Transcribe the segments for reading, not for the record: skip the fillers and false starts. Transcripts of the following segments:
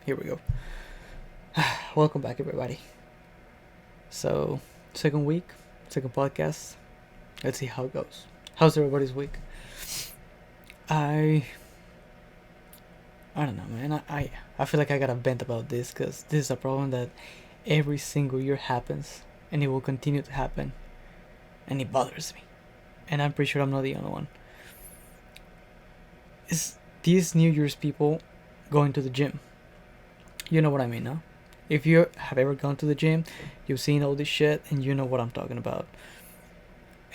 Here we go. Welcome back, everybody. So, second week, second podcast. Let's see how it goes. How's everybody's week? I I don't know, man. I feel like I gotta vent about this because this is a problem that every single year happens, and it will continue to happen, and it bothers me. And I'm pretty sure I'm not the only one. Is these New Year's people going to the gym? You know what I mean, no? If you have ever gone to the gym, you've seen all this shit, and you know what I'm talking about.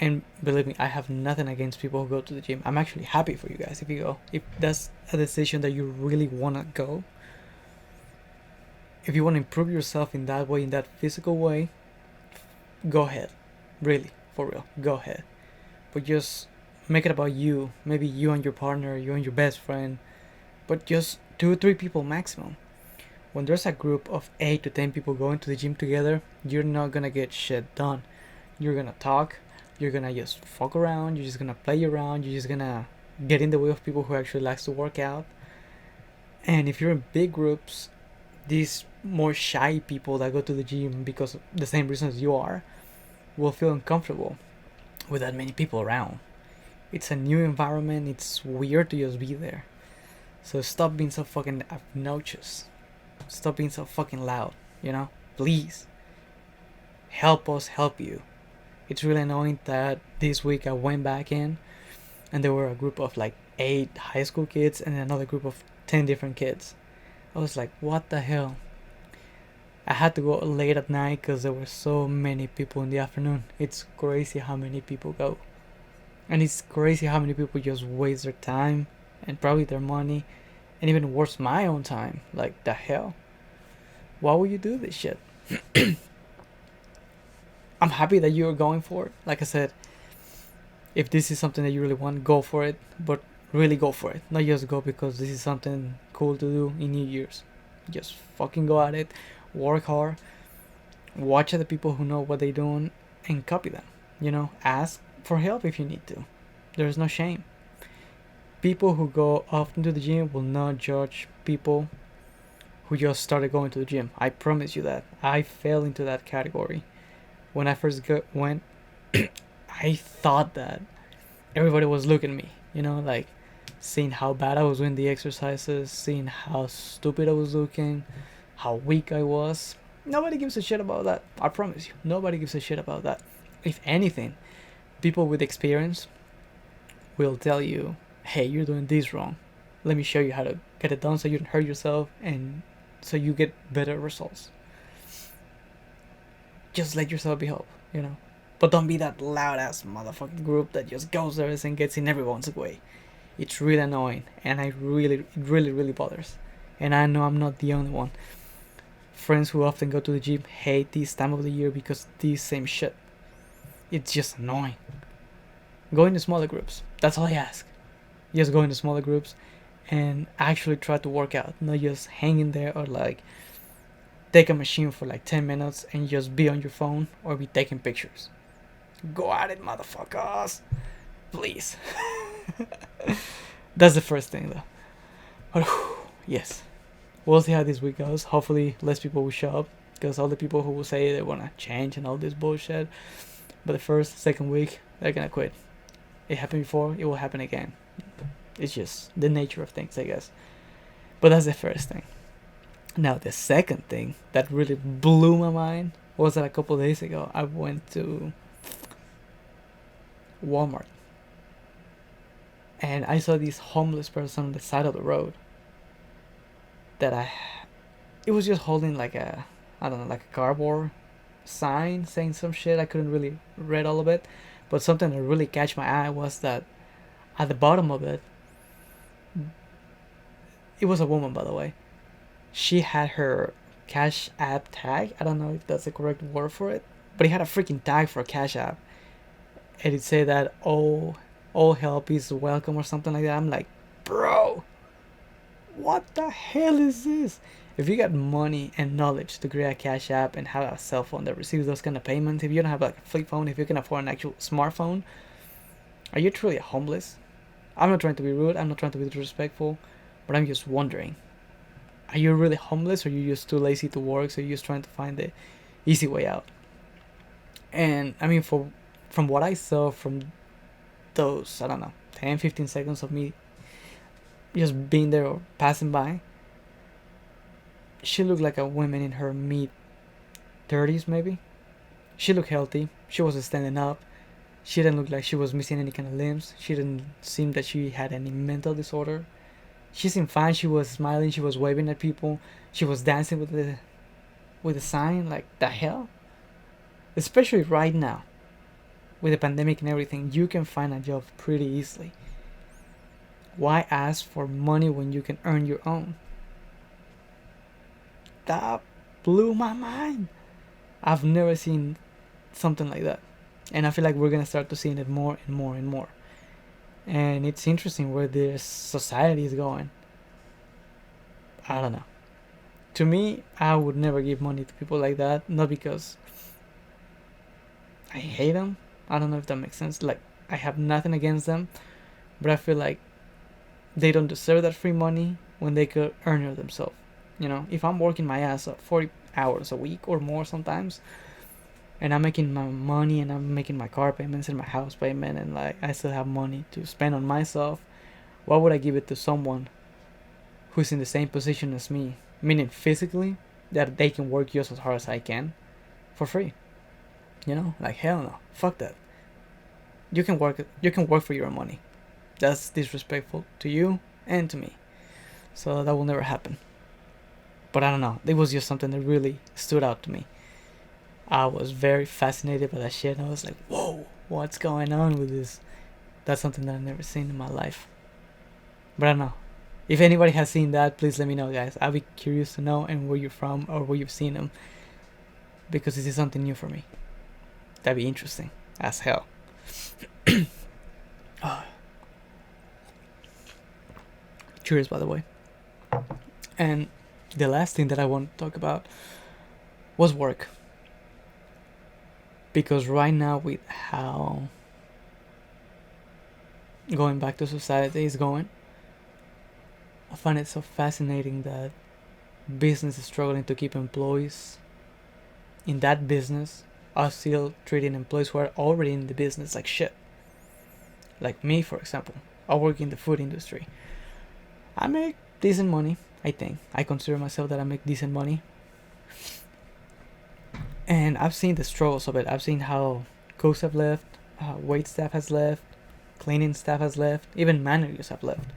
And believe me, I have nothing against people who go to the gym. I'm actually happy for you guys if you go. If that's a decision that you really want to go, if you want to improve yourself in that way, in that physical way, go ahead. Really, for real, go ahead. But just make it about you. Maybe you and your partner, you and your best friend. But just 2 or 3 people maximum. When there's a group of 8 to 10 people going to the gym together, you're not gonna get shit done. You're gonna talk, you're gonna just fuck around, you're just gonna play around, you're just gonna get in the way of people who actually likes to work out. And if you're in big groups, these more shy people that go to the gym because of the same reasons you are will feel uncomfortable with that many people around. It's a new environment, it's weird to just be there. So stop being so fucking obnoxious. Stop being so fucking loud, you know? Please. Help us help you. It's really annoying that this week I went back in and there were a group of like 8 high school kids and another group of 10 different kids. I was like, what the hell? I had to go late at night because there were so many people in the afternoon. It's crazy how many people go. And it's crazy how many people just waste their time and probably their money and even worse, my own time. Like, the hell? Why would you do this shit? I'm happy that you're going for it. Like I said, if this is something that you really want, go for it. But really go for it. Not just go because this is something cool to do in New Year's. Just fucking go at it. Work hard. Watch other people who know what they're doing and copy them. You know, ask for help if you need to. There's no shame. People who go often to the gym will not judge people who just started going to the gym. I promise you that. I fell into that category. When I first went, I thought that everybody was looking at me, you know, like seeing how bad I was doing the exercises, seeing how stupid I was looking, how weak I was. Nobody gives a shit about that. I promise you. Nobody gives a shit about that. If anything, people with experience will tell you, hey, you're doing this wrong. Let me show you how to get it done so you don't hurt yourself and so you get better results. Just let yourself be helped, you know. But don't be that loud ass motherfucking group that just goes there and gets in everyone's way. It's really annoying and it really bothers. And I know I'm not the only one. Friends who often go to the gym hate this time of the year because this same shit. It's just annoying. Go into smaller groups. That's all I ask. Just go into smaller groups and actually try to work out. Not just hang in there or like take a machine for like 10 minutes and just be on your phone or be taking pictures. Go at it, motherfuckers. Please. That's the first thing though. But yes. We'll see how this week goes. Hopefully less people will show up. Because all the people who will say they want to change and all this bullshit. But the first, second week, they're gonna quit. It happened before, it will happen again. It's just the nature of things, I guess. But that's the first thing. Now, the second thing that really blew my mind was that a couple of days ago, I went to Walmart. And I saw this homeless person on the side of the road. It was just holding like like a cardboard sign saying some shit. I couldn't really read all of it. But something that really catch my eye was that at the bottom of it, it was a woman, by the way. She had her Cash App tag. I don't know if that's the correct word for it, but it had a freaking tag for Cash App, and it said that all help is welcome or something like that. I'm like, bro, what the hell is this? If you got money and knowledge to create a Cash App and have a cell phone that receives those kind of payments, if you don't have like a flip phone, if you can afford an actual smartphone, are you truly homeless? I'm not trying to be rude. I'm not trying to be disrespectful, but I'm just wondering. Are you really homeless, or are you just too lazy to work, so you're just trying to find the easy way out? And I mean, from what I saw from those, I don't know, 10, 15 seconds of me just being there or passing by, she looked like a woman in her mid 30s, maybe. She looked healthy. She was standing up. She didn't look like she was missing any kind of limbs. She didn't seem that she had any mental disorder. She seemed fine. She was smiling. She was waving at people. She was dancing with the sign. Like, the hell? Especially right now, with the pandemic and everything, you can find a job pretty easily. Why ask for money when you can earn your own? That blew my mind. I've never seen something like that. And I feel like we're gonna start to seeing it more and more and more. And it's interesting where this society is going. I don't know. To me, I would never give money to people like that. Not because I hate them. I don't know if that makes sense. Like, I have nothing against them, but I feel like they don't deserve that free money when they could earn it themselves. If I'm working my ass off 40 hours a week or more sometimes, and I'm making my money and I'm making my car payments and my house payment, and like I still have money to spend on myself, why would I give it to someone who's in the same position as me, meaning physically, that they can work just as hard as I can for free? Like, hell no, fuck that. You can work for your own money. That's disrespectful to you and to me, so that will never happen. But I don't know, it was just something that really stood out to me. I was very fascinated by that shit, and I was like, whoa, what's going on with this? That's something that I've never seen in my life. But I don't know. If anybody has seen that, please let me know, guys. I'll be curious to know and where you're from or where you've seen them, because this is something new for me. That'd be interesting as hell. Oh. Cheers, by the way. And the last thing that I want to talk about was work. Because right now, with how going back to society is going, I find it so fascinating that business is struggling to keep employees in that business, are still treating employees who are already in the business like shit. Like me, for example. I work in the food industry. I make decent money, I think. I consider myself that I make decent money. And I've seen the struggles of it. I've seen how cooks have left, wait staff has left, cleaning staff has left, even managers have left,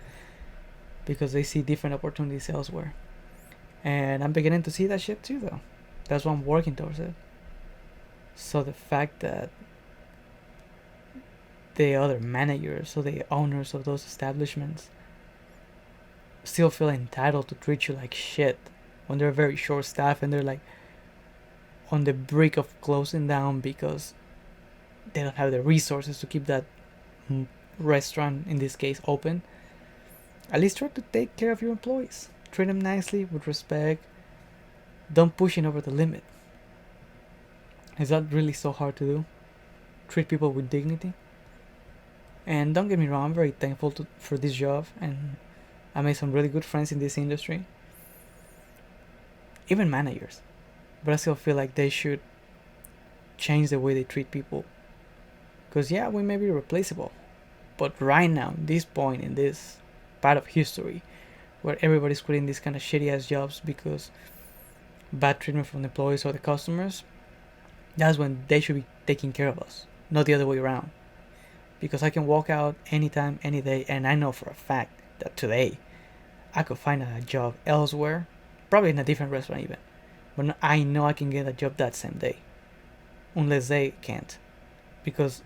because they see different opportunities elsewhere. And I'm beginning to see that shit too, though. That's why I'm working towards it. So the fact that the other managers or the owners of those establishments still feel entitled to treat you like shit when they're very short staffed and they're like on the brink of closing down because they don't have the resources to keep that restaurant, in this case, open. At least try to take care of your employees. Treat them nicely, with respect. Don't push it over the limit. Is that really so hard to do? Treat people with dignity? And don't get me wrong, I'm very thankful for this job, and I made some really good friends in this industry. Even managers. But I still feel like they should change the way they treat people. Because yeah, we may be replaceable. But right now, this point in this part of history, where everybody's quitting these kind of shitty ass jobs because bad treatment from the employees or the customers, that's when they should be taking care of us, not the other way around. Because I can walk out anytime, any day, and I know for a fact that today I could find a job elsewhere, probably in a different restaurant even. But I know I can get a job that same day, unless they can't. Because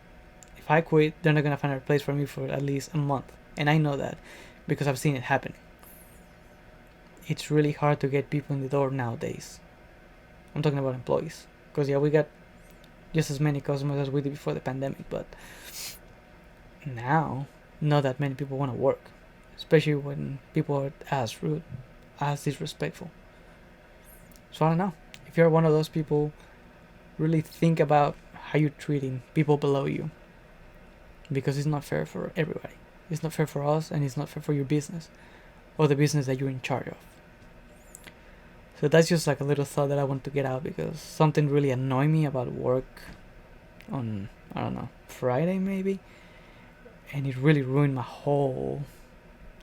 if I quit, they're not gonna find a place for me for at least a month, and I know that because I've seen it happen. It's really hard to get people in the door nowadays. I'm talking about employees, because yeah, we got just as many customers as we did before the pandemic, but now not that many people want to work, especially when people are as rude, as disrespectful. So I don't know. If you're one of those people, really think about how you're treating people below you, because it's not fair for everybody. It's not fair for us, and it's not fair for your business or the business that you're in charge of. So that's just like a little thought that I want to get out because something really annoyed me about work on, I don't know, Friday maybe, and it really ruined my whole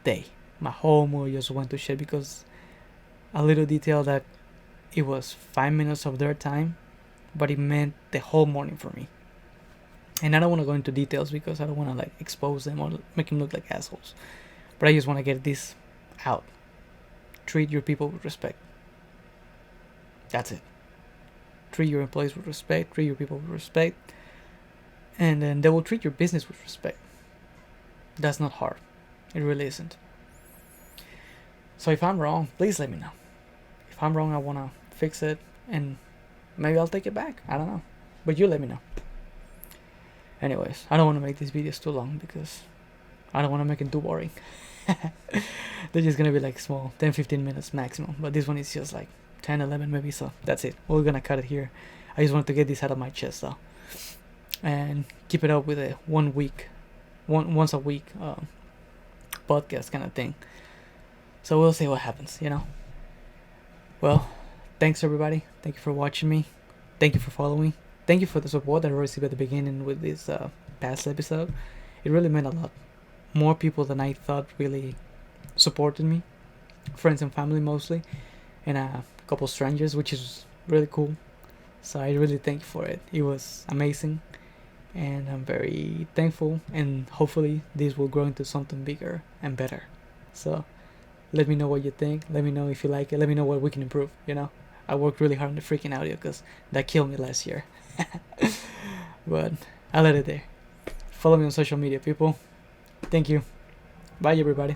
day. My whole mood just went to shit because a little detail that it was 5 minutes of their time, but it meant the whole morning for me. And I don't want to go into details because I don't want to like expose them or make them look like assholes. But I just want to get this out. Treat your people with respect. That's it. Treat your employees with respect. Treat your people with respect. And then they will treat your business with respect. That's not hard. It really isn't. So if I'm wrong, please let me know. If I'm wrong, I want to fix it. And maybe I'll take it back. I don't know. But you let me know. Anyways, I don't want to make these videos too long because I don't want to make it too boring. They're just going to be like small, 10-15 minutes maximum. But this one is just like 10, 11 maybe. So that's it. We're going to cut it here. I just wanted to get this out of my chest though. And keep it up with a once a week podcast kind of thing. So we'll see what happens, you know. Well, thanks everybody. Thank you for watching me. Thank you for following. Thank you for the support that I received at the beginning with this past episode. It really meant a lot. More people than I thought really supported me. Friends and family mostly. And a couple strangers, which is really cool. So I really thank you for it. It was amazing. And I'm very thankful. And hopefully this will grow into something bigger and better. So let me know what you think. Let me know if you like it. Let me know what we can improve, you know. I worked really hard on the freaking audio because that killed me last year. But I'll let it there. Follow me on social media, people. Thank you. Bye, everybody.